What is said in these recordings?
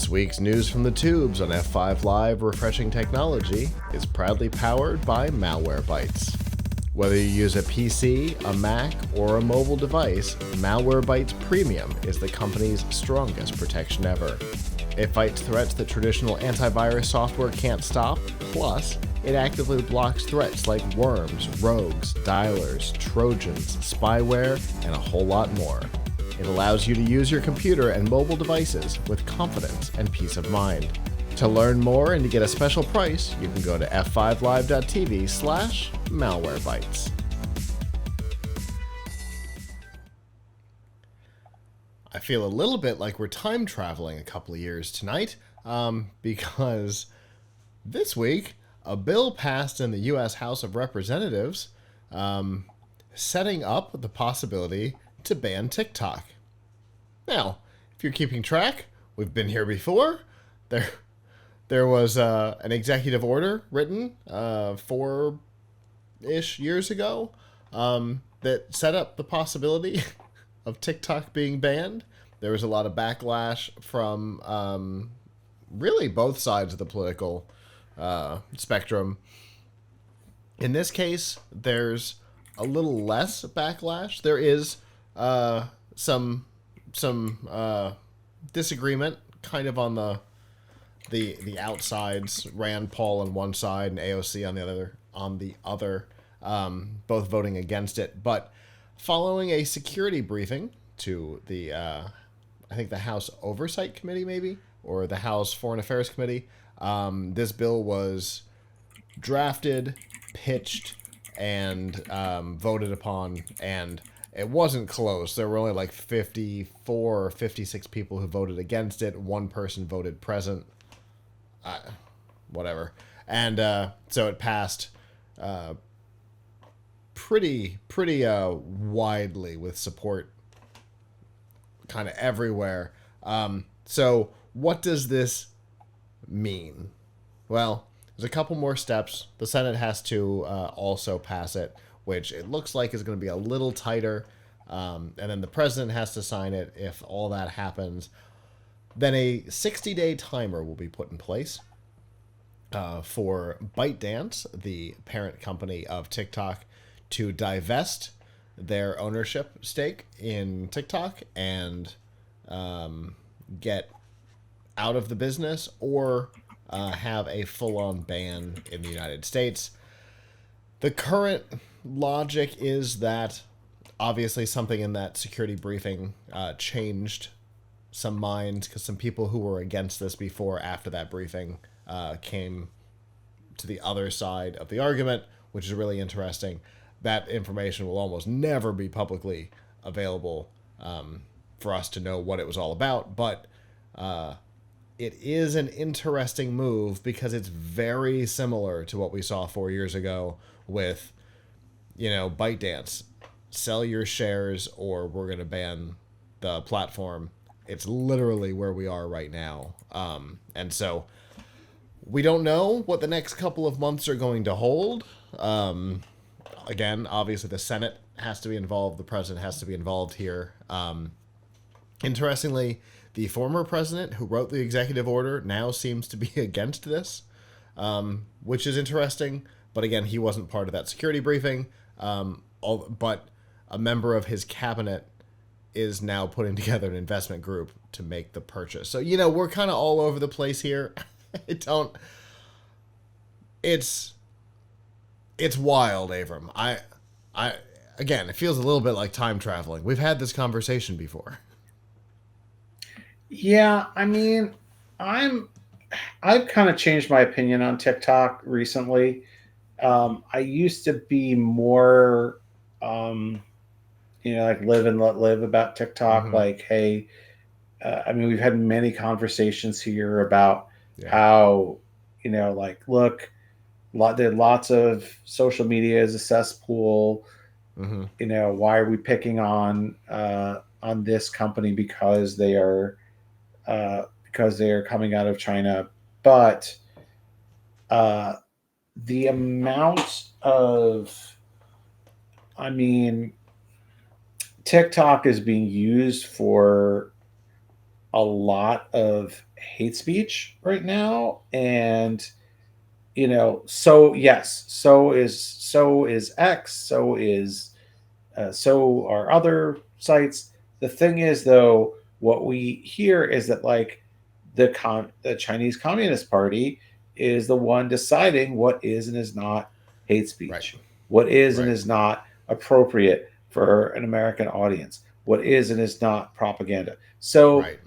This week's news from the tubes on F5 Live Refreshing Technology is proudly powered by Malwarebytes. Whether you use a PC, a Mac, or a mobile device, Malwarebytes Premium is the company's strongest protection ever. It fights threats that traditional antivirus software can't stop, plus, it actively blocks threats like worms, rogues, dialers, trojans, spyware, and a whole lot more. It allows you to use your computer and mobile devices with confidence and peace of mind. To learn more and to get a special price, you can go to f5live.tv/malwarebytes. I feel a little bit like we're time traveling a couple of years tonight, because this week, a bill passed in the U.S. House of Representatives setting up the possibility to ban TikTok. Now, if you're keeping track, we've been here before. There was an executive order written 4-ish years ago that set up the possibility of TikTok being banned. There was a lot of backlash from really both sides of the political spectrum. In this case, there's a little less backlash. There is some disagreement kind of on the outsides. Rand Paul on one side and AOC on the other, both voting against it. But following a security briefing to the I think the House Oversight Committee, maybe, or the House Foreign Affairs Committee, this bill was drafted, pitched, and voted upon, and it wasn't close. There were only like 54 or 56 people who voted against it. One person voted present. Whatever. And so it passed pretty widely with support kind of everywhere. So what does this mean? Well, there's a couple more steps. The Senate has to also pass it, which it looks like is going to be a little tighter. And then the president has to sign it. If all that happens, then a 60-day timer will be put in place for ByteDance, the parent company of TikTok, to divest their ownership stake in TikTok and get out of the business, or have a full-on ban in the United States. The current logic is that obviously something in that security briefing changed some minds, because some people who were against this before, after that briefing, came to the other side of the argument, which is really interesting. That information will almost never be publicly available for us to know what it was all about, but it is an interesting move because it's very similar to what we saw 4 years ago with, ByteDance. Sell your shares or we're going to ban the platform. It's literally where we are right now. And so we don't know what the next couple of months are going to hold. Again, obviously the Senate has to be involved. The president has to be involved here. Interestingly, the former president who wrote the executive order now seems to be against this, which is interesting. But again, he wasn't part of that security briefing. But a member of his cabinet is now putting together an investment group to make the purchase. So, we're kind of all over the place here. It's wild, Avram. Again, it feels a little bit like time traveling. We've had this conversation before. Yeah, I mean, I've kind of changed my opinion on TikTok recently. I used to be more, like live and let live about TikTok. Mm-hmm. Like, hey, we've had many conversations here about Yeah. how, look, there are lots of social media is a cesspool. Mm-hmm. Why are we picking on this company because they are coming out of China? But the amount of, TikTok is being used for a lot of hate speech right now, and so yes, so is X, so are other sites. The thing is, though, what we hear is that like the Chinese Communist Party is the one deciding what is and is not hate Right. speech, what is and Right. is not appropriate for an American audience, what is and is not propaganda. So Right.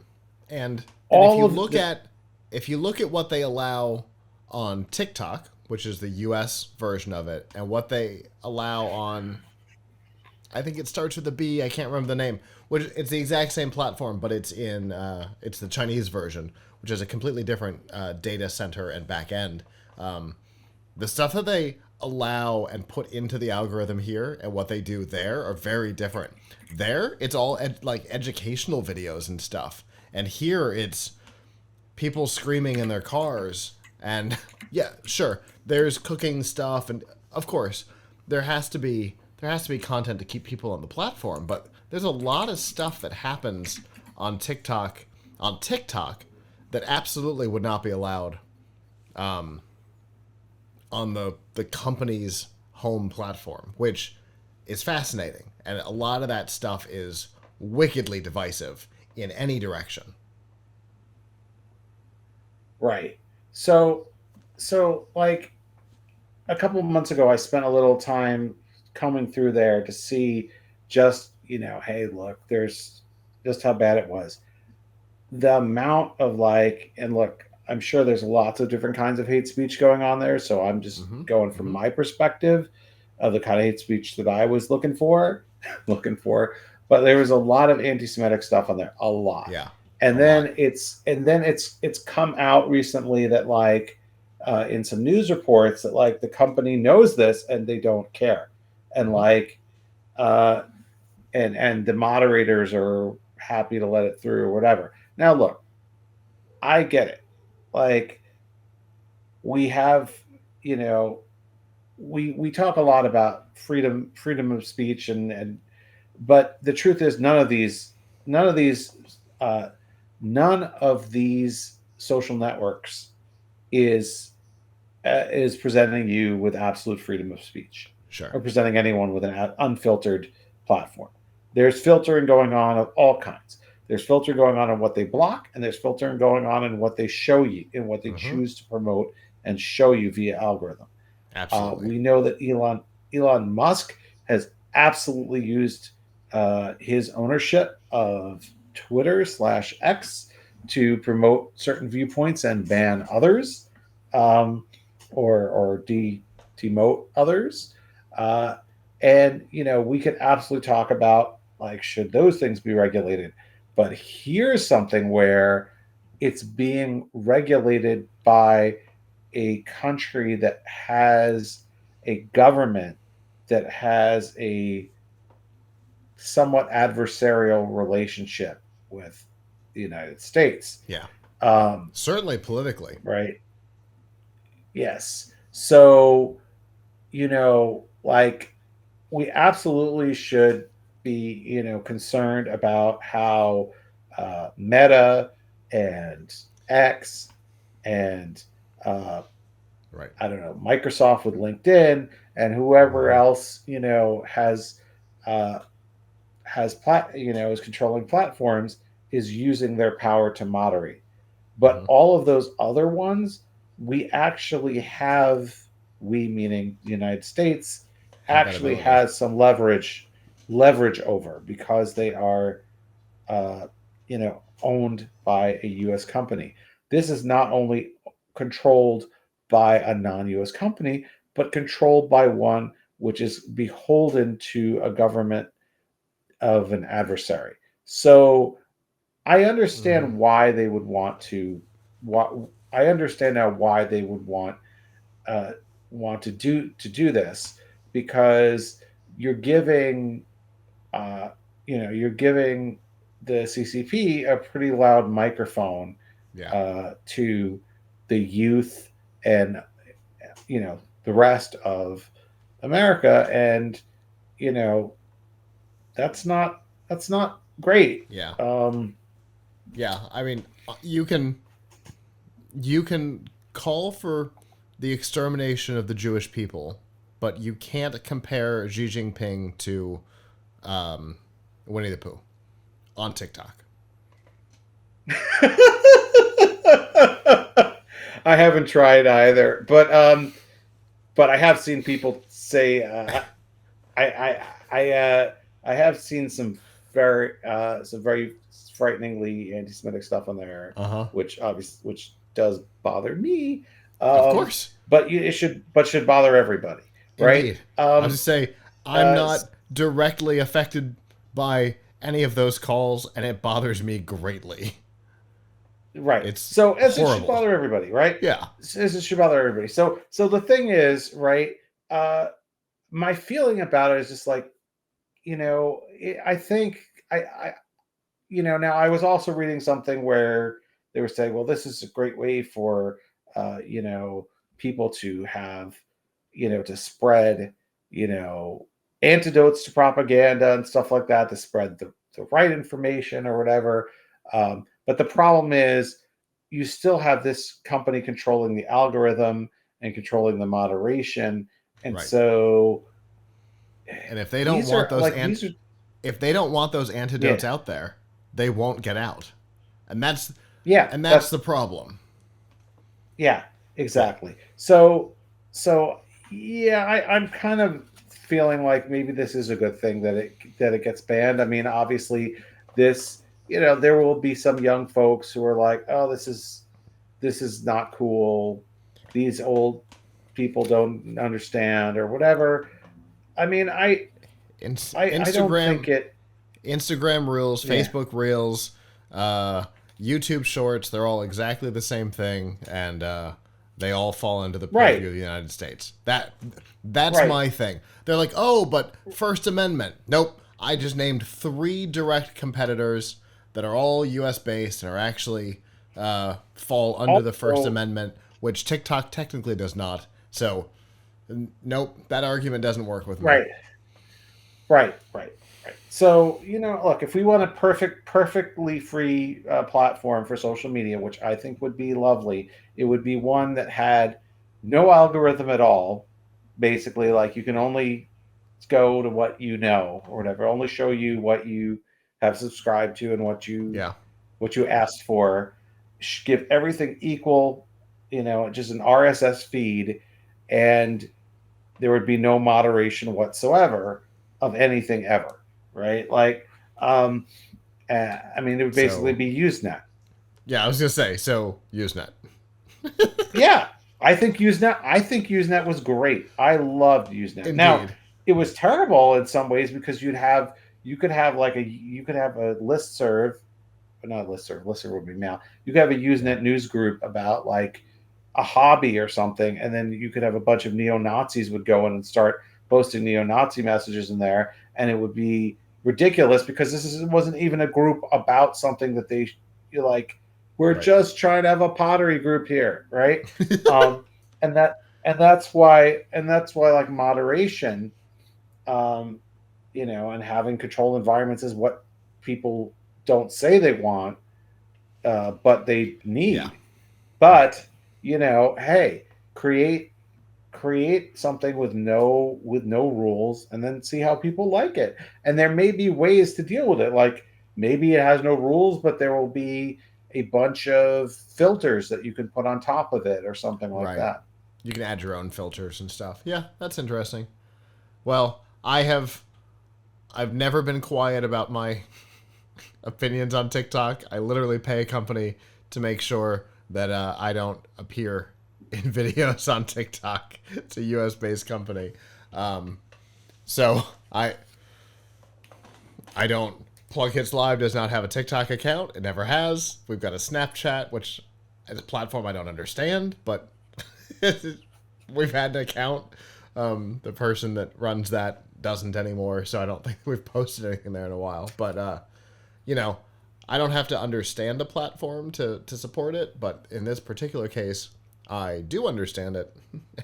And all of the if you look at what they allow on TikTok, which is the US version of it, and what they allow on, I think it starts with a B, I can't remember the name, which it's the exact same platform, but it's the Chinese version, which is a completely different data center and back end. Um, the stuff that they allow and put into the algorithm here and what they do there are very different. There, it's all like educational videos and stuff, and here it's people screaming in their cars. And yeah, sure, there's cooking stuff, and of course, there has to be content to keep people on the platform. But there's a lot of stuff that happens on TikTok that absolutely would not be allowed on the company's home platform, which is fascinating. And a lot of that stuff is wickedly divisive in any direction. right. So like a couple of months ago, I spent a little time combing through there to see just, hey, look, there's just how bad it was. The amount of like, and look, I'm sure there's lots of different kinds of hate speech going on there. So I'm just Mm-hmm. going from Mm-hmm. my perspective of the kind of hate speech that I was looking for, looking for. But there was a lot of anti-Semitic stuff on there, a lot. Yeah, And a lot. then it's come out recently that like in some news reports that like the company knows this and they don't care, and Mm-hmm. like uh, and the moderators are happy to let it through or whatever. Now look, I get it. Like we have, you know, we talk a lot about freedom of speech, and but the truth is none of these uh, none of these social networks is is presenting you with absolute freedom of speech, Sure. or presenting anyone with an unfiltered platform. There's filtering going on of all kinds. There's filtering going on in what they block, and there's filtering going on in what they show you, in what they Mm-hmm. choose to promote and show you via algorithm. Absolutely. We know that Elon Musk has absolutely used his ownership of Twitter/X to promote certain viewpoints and ban others, um, or demote others. Uh, and we could absolutely talk about like should those things be regulated. But here's something where it's being regulated by a country that has a government that has a somewhat adversarial relationship with the United States. Yeah. Um, Certainly politically. right? Yes. So, like we absolutely should be, concerned about how Meta and X and uh, Right. I don't know, Microsoft with LinkedIn and whoever Mm-hmm. else, uh, is controlling platforms, is using their power to moderate. But Mm-hmm. all of those other ones, we actually have, we meaning the United States, Have that actually ability. has some leverage over, because they are owned by a U.S. company. This is not only controlled by a non-U.S. company, but controlled by one which is beholden to a government of an adversary. So I Mm-hmm. understand why they would want to. What I understand now why they would uh, want to do this, because you're giving uh, you're giving the CCP a pretty loud microphone Yeah. to the youth and the rest of America, and you know that's not great. Yeah. Um, Yeah. I mean, you can. you can call for the extermination of the Jewish people, but you can't compare Xi Jinping to Winnie the Pooh on TikTok. I haven't tried either, but I have seen people say I have seen some very frighteningly anti-Semitic stuff on there, Uh huh. which does bother me. Of Um, course. but it should bother everybody, right? Indeed. I'll just say I'm not directly affected by any of those calls, and it bothers me greatly. Right. It's So as it should horrible. bother everybody, right? Yeah. As it should bother everybody. So the thing is, right? Uh, my feeling about it is just like, I think I now I was also reading something where they were saying, well, this is a great way for people to have, to spread, you know, antidotes to propaganda and stuff like that, to spread the right information or whatever. But the problem is you still have this company controlling the algorithm and controlling the moderation. And Right. so And these are if they don't want those yeah, antidotes out there, they won't get out. And that's yeah, and that's that's the problem. yeah, Yeah. exactly. So yeah, I'm kind of feeling like maybe this is a good thing that it gets banned. I mean, obviously, this there will be some young folks who are like, oh, this is not cool. These old people don't understand or whatever. I mean, I don't think Instagram it. Instagram Reels, Yeah, Facebook Reels, uh, YouTube Shorts, they're all exactly the same thing, and they all fall into the purview right, of the United States. That's right, my thing. They're like, oh, but First Amendment. Nope. I just named 3 direct competitors that are all U.S. based and are actually fall under the First also Amendment, which TikTok technically does not. So, nope, that argument doesn't work with me. right. Right. So, look, if we want a perfectly free platform for social media, which I think would be lovely, it would be one that had no algorithm at all. Basically, like you can only go to what you know or whatever, only show you what you have subscribed to and Yeah. what you asked for. Give everything equal, just an RSS feed, and there would be no moderation whatsoever of anything ever, right? Like, I mean, it would basically So, be Usenet. yeah, I was gonna say. So, Usenet. Yeah, I think Usenet was great. I loved Usenet. Now, Indeed. it was terrible in some ways because you could have a list serve, not a list serve. List serve would be now. You could have a Yeah. Usenet news group about like a hobby or something, and then you could have a bunch of neo Nazis would go in and start posting neo Nazi messages in there, and it would be ridiculous because wasn't even a group about something that they you like. We're Right. just trying to have a pottery group here, right? Um, and that's why like moderation, um, and having controlled environments is what people don't say they want, but they Yeah. need. Right. But hey, create something with no rules, and then see how people like it. And there may be ways to deal with it. Like maybe it has no rules, but there will be a bunch of filters that you can put on top of it, or something like Right. that. You can add your own filters and stuff. Yeah, that's interesting. Well, I've never been quiet about my opinions on TikTok. I literally pay a company to make sure that I don't appear in videos on TikTok. It's a US based company. Um, so I don't. PLUGHITZ Live does not have a TikTok account. It never has. We've got a Snapchat, which is a platform I don't understand, but we've had an account. The person that runs that doesn't anymore, so I don't think we've posted anything there in a while. But you know, I don't have to understand a platform to support it, but in this particular case, I do understand it,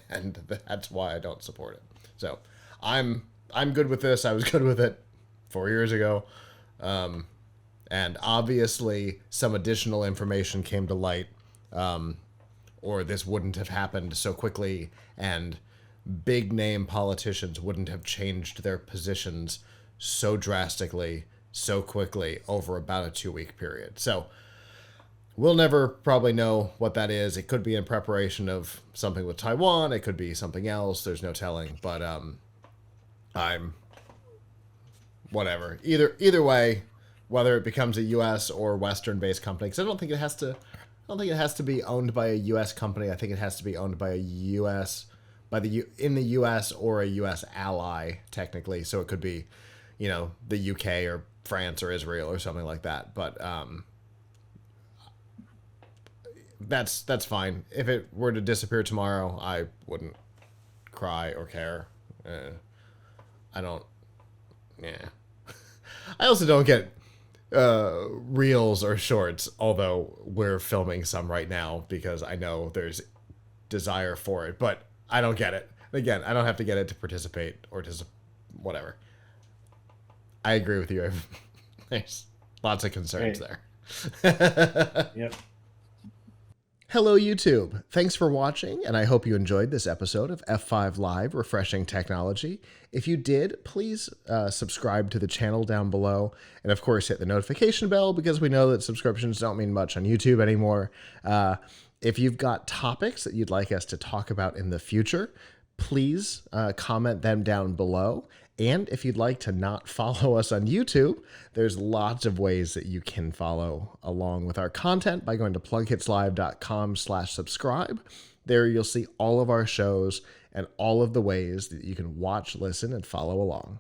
and that's why I don't support it. So I'm I'm good with this. I was good with it 4 years ago. And obviously, some additional information came to light or this wouldn't have happened so quickly, and big name politicians wouldn't have changed their positions so drastically, so quickly over about a 2 week period. So we'll never probably know what that is. It could be in preparation of something with Taiwan. It could be something else. There's no telling. But I'm whatever. Either way, whether it becomes a U.S. or Western-based company, because I don't think it has to. I don't think it has to be owned by a U.S. company. I think it has to be owned by a U.S. in the U.S. or a U.S. ally technically. So it could be, the U.K. or France or Israel or something like that. But that's fine. If it were to disappear tomorrow, I wouldn't cry or care. I don't. Yeah. I also don't get reels or shorts, although we're filming some right now because I know there's desire for it, but I don't get it. Again, I don't have to get it to participate or to whatever. I agree with you. There's lots of concerns there. Yep. Hello, YouTube. Thanks for watching, and I hope you enjoyed this episode of F5 Live Refreshing Technology. If you did, please subscribe to the channel down below, and of course hit the notification bell because we know that subscriptions don't mean much on YouTube anymore. If you've got topics that you'd like us to talk about in the future, please comment them down below. And if you'd like to not follow us on YouTube, there's lots of ways that you can follow along with our content by going to plughitslive.com/subscribe. There you'll see all of our shows and all of the ways that you can watch, listen, and follow along.